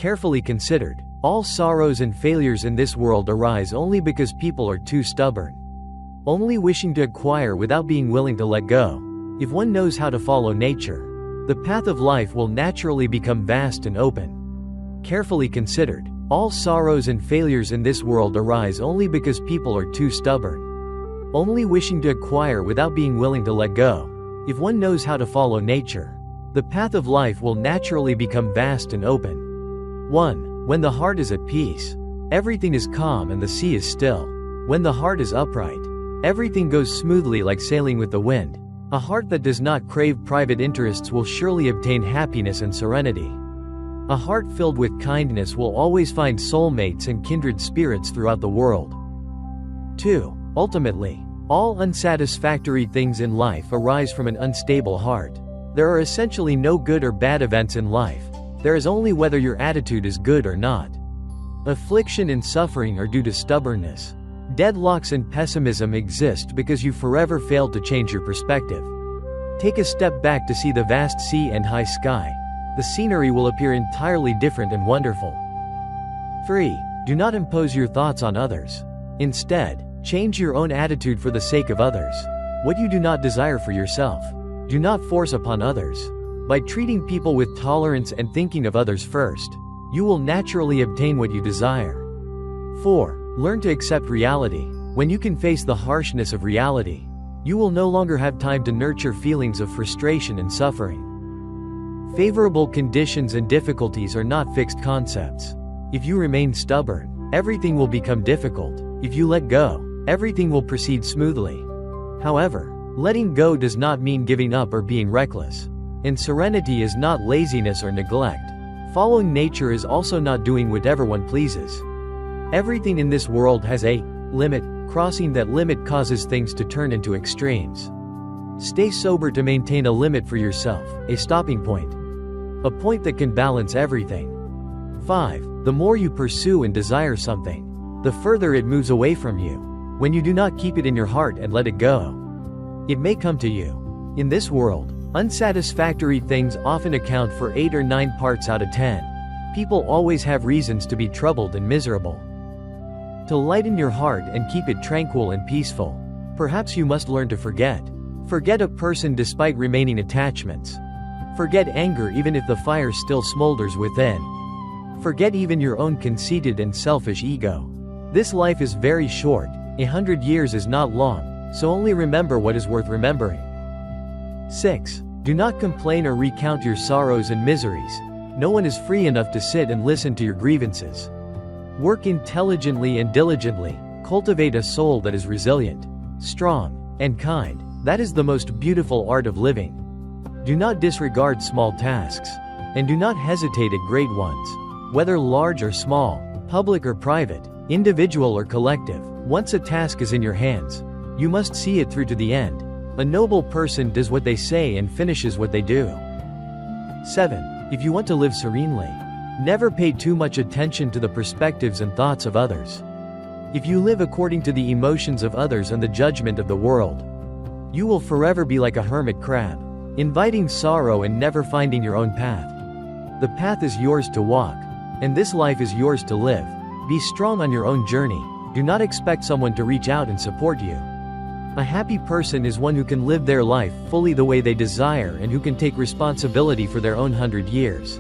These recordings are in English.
Carefully considered, all sorrows and failures in this world arise only because people are too stubborn, only wishing to acquire without being willing to let go. If one knows how to follow nature, the path of life will naturally become vast and open. Carefully considered, all sorrows and failures in this world arise only because people are too stubborn, only wishing to acquire without being willing to let go. If one knows how to follow nature, the path of life will naturally become vast and open. 1. When the heart is at peace, everything is calm and the sea is still. When the heart is upright, everything goes smoothly like sailing with the wind. A heart that does not crave private interests will surely obtain happiness and serenity. A heart filled with kindness will always find soulmates and kindred spirits throughout the world. 2. Ultimately, all unsatisfactory things in life arise from an unstable heart. There are essentially no good or bad events in life. There is only whether your attitude is good or not. Affliction and suffering are due to stubbornness. Deadlocks and pessimism exist because you forever failed to change your perspective. Take a step back to see the vast sea and high sky. The scenery will appear entirely different and wonderful. 3. Do not impose your thoughts on others. Instead, change your own attitude for the sake of others. What you do not desire for yourself, do not force upon others. By treating people with tolerance and thinking of others first, you will naturally obtain what you desire. 4. Learn to accept reality. When you can face the harshness of reality, you will no longer have time to nurture feelings of frustration and suffering. Favorable conditions and difficulties are not fixed concepts. If you remain stubborn, everything will become difficult. If you let go, everything will proceed smoothly. However, letting go does not mean giving up or being reckless. And serenity is not laziness or neglect. Following nature is also not doing whatever one pleases. Everything in this world has a limit. Crossing that limit causes things to turn into extremes. Stay sober to maintain a limit for yourself, a stopping point. A point that can balance everything. 5. The more you pursue and desire something, the further it moves away from you. When you do not keep it in your heart and let it go, it may come to you. In this world, unsatisfactory things often account for 8 or 9 parts out of 10. People always have reasons to be troubled and miserable. To lighten your heart and keep it tranquil and peaceful, perhaps you must learn to forget. Forget a person despite remaining attachments. Forget anger even if the fire still smolders within. Forget even your own conceited and selfish ego. This life is very short. 100 years is not long, so only remember what is worth remembering. 6. Do not complain or recount your sorrows and miseries. No one is free enough to sit and listen to your grievances. Work intelligently and diligently. Cultivate a soul that is resilient, strong, and kind. That is the most beautiful art of living. Do not disregard small tasks, and do not hesitate at great ones. Whether large or small, public or private, individual or collective, once a task is in your hands, you must see it through to the end. A noble person does what they say and finishes what they do. 7. If you want to live serenely, never pay too much attention to the perspectives and thoughts of others. If you live according to the emotions of others and the judgment of the world, you will forever be like a hermit crab, inviting sorrow and never finding your own path. The path is yours to walk, and this life is yours to live. Be strong on your own journey. Do not expect someone to reach out and support you. A happy person is one who can live their life fully the way they desire and who can take responsibility for their own 100 years.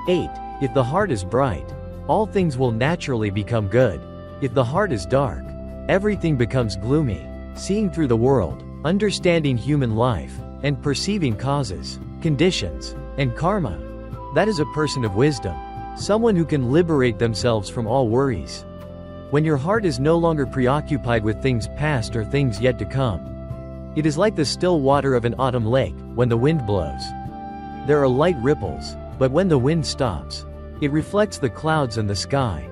8. If the heart is bright, all things will naturally become good. If the heart is dark, everything becomes gloomy. Seeing through the world, understanding human life, and perceiving causes, conditions, and karma. That is a person of wisdom. Someone who can liberate themselves from all worries. When your heart is no longer preoccupied with things past or things yet to come, it is like the still water of an autumn lake when the wind blows. There are light ripples, but when the wind stops, it reflects the clouds and the sky.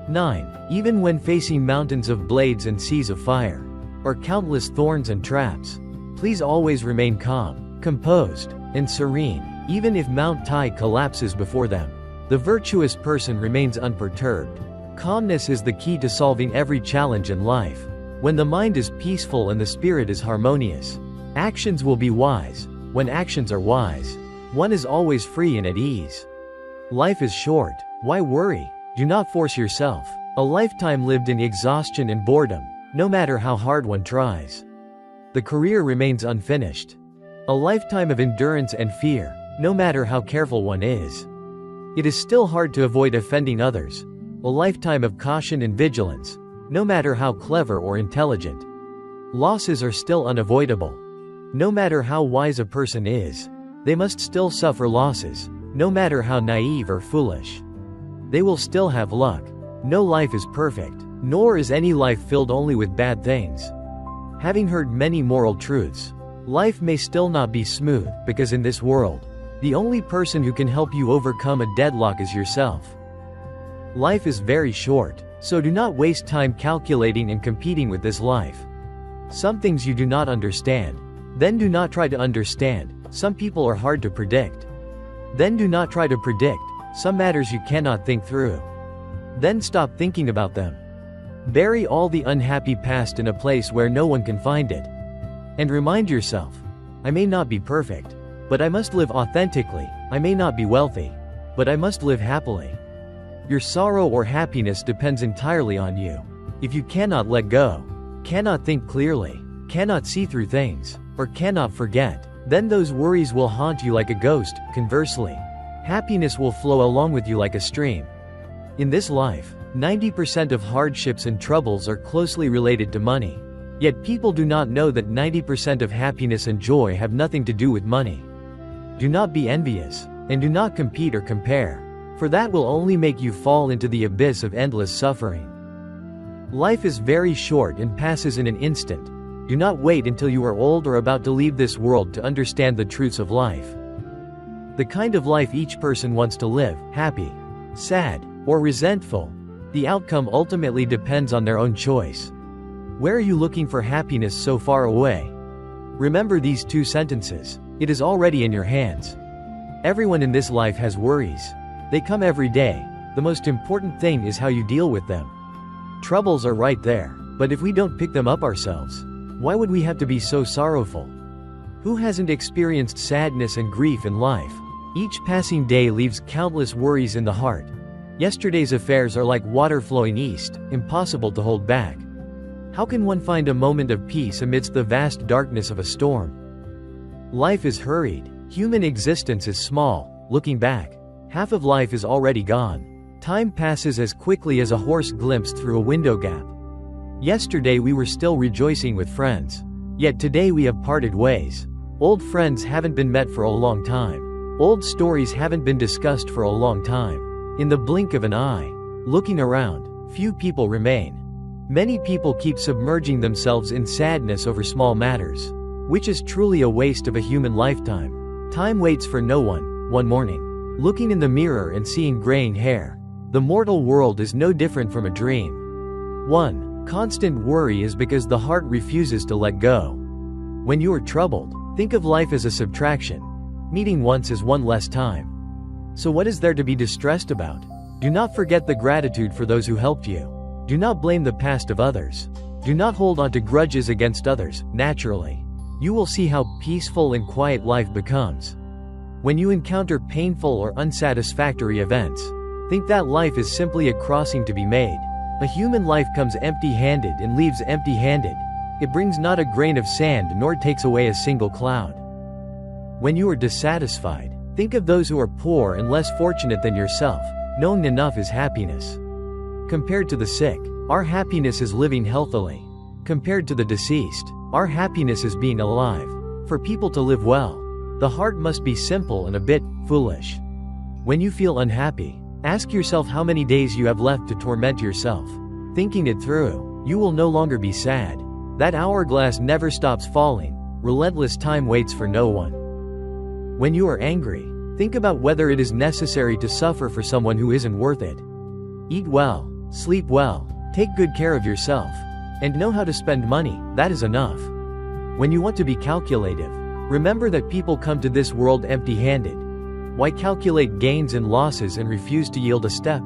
9. Even when facing mountains of blades and seas of fire, or countless thorns and traps, please always remain calm, composed, and serene, even if Mount Tai collapses before them. The virtuous person remains unperturbed. Calmness is the key to solving every challenge in life. When the mind is peaceful and the spirit is harmonious, actions will be wise. When actions are wise, one is always free and at ease. Life is short. Why worry? Do not force yourself. A lifetime lived in exhaustion and boredom, no matter how hard one tries. The career remains unfinished. A lifetime of endurance and fear, no matter how careful one is. It is still hard to avoid offending others. A lifetime of caution and vigilance, no matter how clever or intelligent. Losses are still unavoidable. No matter how wise a person is, they must still suffer losses, no matter how naive or foolish. They will still have luck. No life is perfect, nor is any life filled only with bad things. Having heard many moral truths, life may still not be smooth, because in this world, the only person who can help you overcome a deadlock is yourself. Life is very short, so do not waste time calculating and competing with this life. Some things you do not understand, then do not try to understand. Some people are hard to predict. Then do not try to predict. Some matters you cannot think through. Then stop thinking about them. Bury all the unhappy past in a place where no one can find it. And remind yourself, I may not be perfect, but I must live authentically. I may not be wealthy, but I must live happily. Your sorrow or happiness depends entirely on you. If you cannot let go, cannot think clearly, cannot see through things, or cannot forget, then those worries will haunt you like a ghost. Conversely, happiness will flow along with you like a stream. In this life, 90% of hardships and troubles are closely related to money. Yet people do not know that 90% of happiness and joy have nothing to do with money. Do not be envious, and do not compete or compare, for that will only make you fall into the abyss of endless suffering. Life is very short and passes in an instant. Do not wait until you are old or about to leave this world to understand the truths of life. The kind of life each person wants to live, happy, sad, or resentful, the outcome ultimately depends on their own choice. Where are you looking for happiness so far away? Remember these two sentences. It is already in your hands. Everyone in this life has worries. They come every day. The most important thing is how you deal with them. Troubles are right there, but if we don't pick them up ourselves, why would we have to be so sorrowful? Who hasn't experienced sadness and grief in life? Each passing day leaves countless worries in the heart. Yesterday's affairs are like water flowing east, impossible to hold back. How can one find a moment of peace amidst the vast darkness of a storm? Life is hurried. Human existence is small. Looking back, half of life is already gone. Time passes as quickly as a horse glimpsed through a window gap. Yesterday we were still rejoicing with friends. Yet today we have parted ways. Old friends haven't been met for a long time. Old stories haven't been discussed for a long time. In the blink of an eye, looking around, few people remain. Many people keep submerging themselves in sadness over small matters, which is truly a waste of a human lifetime. Time waits for no one. One morning, looking in the mirror and seeing graying hair, the mortal world is no different from a dream. 1. Constant worry is because the heart refuses to let go. When you are troubled, think of life as a subtraction. Meeting once is one less time. So what is there to be distressed about? Do not forget the gratitude for those who helped you. Do not blame the past of others. Do not hold on to grudges against others. Naturally, you will see how peaceful and quiet life becomes. When you encounter painful or unsatisfactory events, think that life is simply a crossing to be made. A human life comes empty-handed and leaves empty-handed. It brings not a grain of sand nor takes away a single cloud. When you are dissatisfied, think of those who are poor and less fortunate than yourself. Knowing enough is happiness. Compared to the sick, our happiness is living healthily. Compared to the deceased, our happiness is being alive. For people to live well, the heart must be simple and a bit foolish. When you feel unhappy, ask yourself how many days you have left to torment yourself. Thinking it through, you will no longer be sad. That hourglass never stops falling. Relentless time waits for no one. When you are angry, think about whether it is necessary to suffer for someone who isn't worth it. Eat well, sleep well, take good care of yourself, and know how to spend money. That is enough. When you want to be calculative, remember that people come to this world empty-handed. Why calculate gains and losses and refuse to yield a step?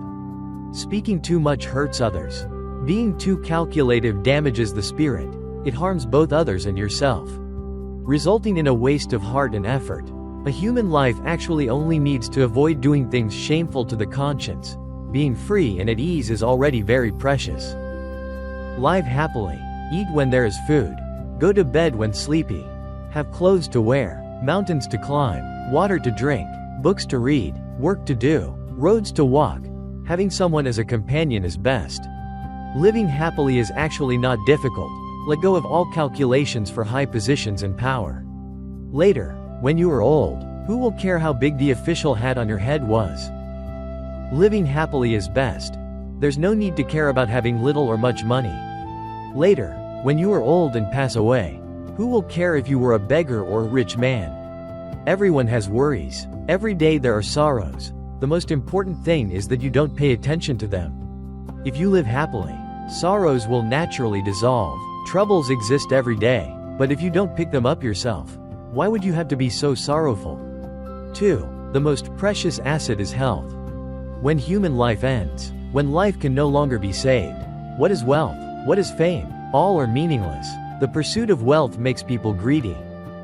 Speaking too much hurts others. Being too calculative damages the spirit. It harms both others and yourself, resulting in a waste of heart and effort. A human life actually only needs to avoid doing things shameful to the conscience. Being free and at ease is already very precious. Live happily. Eat when there is food. Go to bed when sleepy. Have clothes to wear, mountains to climb, water to drink, books to read, work to do, roads to walk. Having someone as a companion is best. Living happily is actually not difficult. Let go of all calculations for high positions and power. Later, when you are old, who will care how big the official hat on your head was? Living happily is best. There's no need to care about having little or much money. Later, when you are old and pass away, who will care if you were a beggar or a rich man? Everyone has worries. Every day there are sorrows. The most important thing is that you don't pay attention to them. If you live happily, sorrows will naturally dissolve. Troubles exist every day, but if you don't pick them up yourself, why would you have to be so sorrowful? 2. The most precious asset is health. When human life ends, when life can no longer be saved, what is wealth? What is fame? All are meaningless. The pursuit of wealth makes people greedy,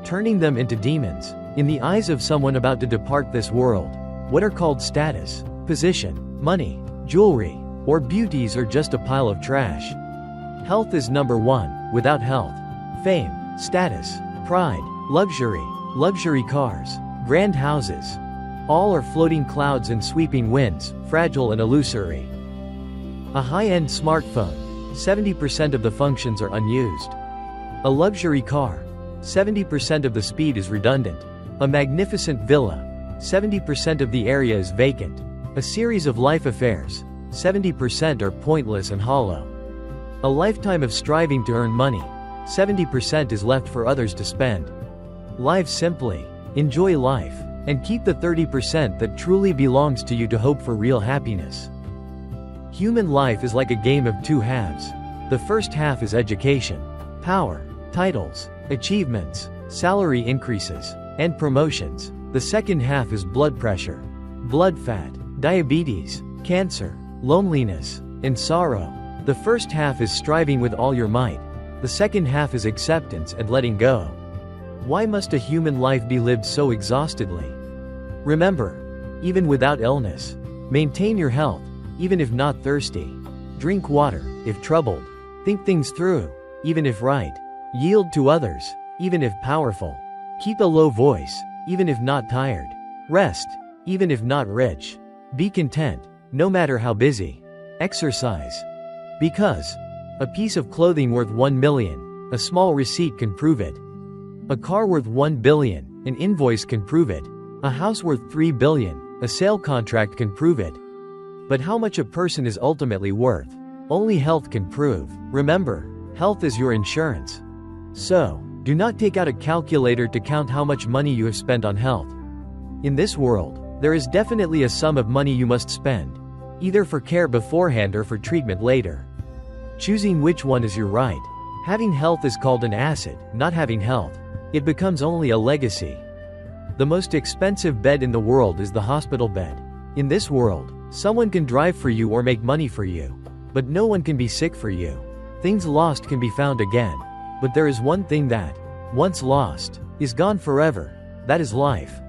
turning them into demons. In the eyes of someone about to depart this world, what are called status, position, money, jewelry, or beauties are just a pile of trash. Health is number one. Without health, fame, status, pride, luxury cars, grand houses, all are floating clouds and sweeping winds, fragile and illusory. A high-end smartphone, 70% of the functions are unused. A luxury car, 70% of the speed is redundant. A magnificent villa, 70% of the area is vacant. A series of life affairs, 70% are pointless and hollow. A lifetime of striving to earn money, 70% is left for others to spend. Live simply, enjoy life, and keep the 30% that truly belongs to you to hope for real happiness. Human life is like a game of two halves. The first half is education, power, titles, achievements, salary increases, and promotions. The second half is blood pressure, blood fat, diabetes, cancer, loneliness, and sorrow. The first half is striving with all your might. The second half is acceptance and letting go. Why must a human life be lived so exhaustedly? Remember, even without illness, maintain your health, even if not thirsty. Drink water, if troubled. Think things through, even if right. Yield to others, even if powerful. Keep a low voice, even if not tired. Rest, even if not rich. Be content, no matter how busy. Exercise. Because a piece of clothing worth 1 million, a small receipt can prove it. A car worth 1 billion, an invoice can prove it. A house worth 3 billion, a sale contract can prove it. But how much a person is ultimately worth, only health can prove. Remember, health is your insurance. So, do not take out a calculator to count how much money you have spent on health. In this world, there is definitely a sum of money you must spend, either for care beforehand or for treatment later. Choosing which one is your right. Having health is called an asset. Not having health, it becomes only a legacy. The most expensive bed in the world is the hospital bed. In this world, someone can drive for you or make money for you, but no one can be sick for you. Things lost can be found again, but there is one thing that, once lost, is gone forever. That is life.